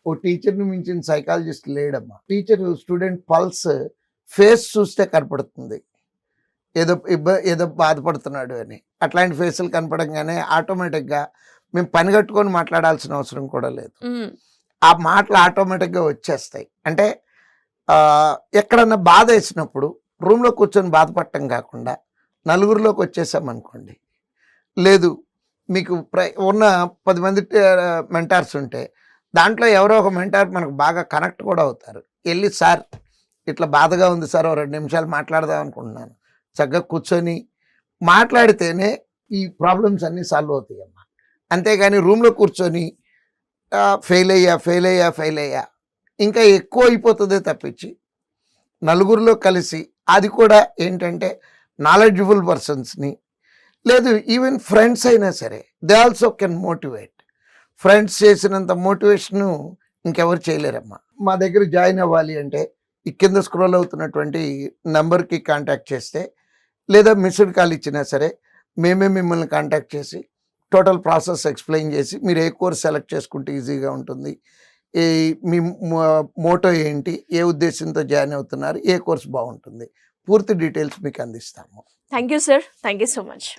ఓ టీచర్ని మించిన సైకాలజిస్ట్ లేడమ్మా. టీచర్ స్టూడెంట్ పల్స్ ఫేస్ చూస్తే కనపడుతుంది, ఏదో బాధపడుతున్నాడు అని. అట్లాంటి ఫేసులు కనపడంగానే ఆటోమేటిక్గా మేము పని కట్టుకొని మాట్లాడాల్సిన అవసరం కూడా లేదు. ఆ మాటలు ఆటోమేటిక్గా వచ్చేస్తాయి. అంటే ఎక్కడన్నా బాధ వేసినప్పుడు రూమ్లో కూర్చొని బాధపడటం కాకుండా నలుగురిలోకి వచ్చేసామనుకోండి, లేదు మీకు ఉన్న 10 మంది మెంటార్స్ ఉంటే దాంట్లో ఎవరో ఒక మెంటార్ మనకు బాగా కనెక్ట్ కూడా అవుతారు. వెళ్ళి సార్ ఇట్లా బాధగా ఉంది సార్, ఓ 2 నిమిషాలు మాట్లాడదాం అనుకుంటున్నాను, చక్కగా కూర్చొని మాట్లాడితేనే ఈ ప్రాబ్లమ్స్ అన్నీ సాల్వ్ అవుతాయి అమ్మా. అంతేగాని రూమ్లో కూర్చొని ఫెయిల్ అయ్యా ఇంకా ఎక్కువ అయిపోతుందే తప్పించి నలుగురిలో కలిసి, అది కూడా ఏంటంటే నాలెడ్జబుల్ పర్సన్స్ని, లేదు ఈవెన్ ఫ్రెండ్స్ అయినా సరే they also can motivate. Friends చేసినంత మోటివేషను ఇంకెవరు చేయలేరమ్మా. మా దగ్గర జాయిన్ అవ్వాలి అంటే ఈ కింద స్క్రోల్ అవుతున్నటువంటి నెంబర్కి కాంటాక్ట్ చేస్తే, లేదా మిస్డ్ కాల్ ఇచ్చినా సరే మేమే మిమ్మల్ని కాంటాక్ట్ చేసి టోటల్ ప్రాసెస్ ఎక్స్ప్లెయిన్ చేసి మీరు ఏ కోర్స్ సెలెక్ట్ చేసుకుంటే ఈజీగా ఉంటుంది, మీ మోటో ఏంటి, ఏ ఉద్దేశంతో జాయిన్ అవుతున్నారు, ఏ కోర్స్ బాగుంటుంది, పూర్తి డీటెయిల్స్ మీకు అందిస్తాము. Thank you sir, thank you so much. Thank you.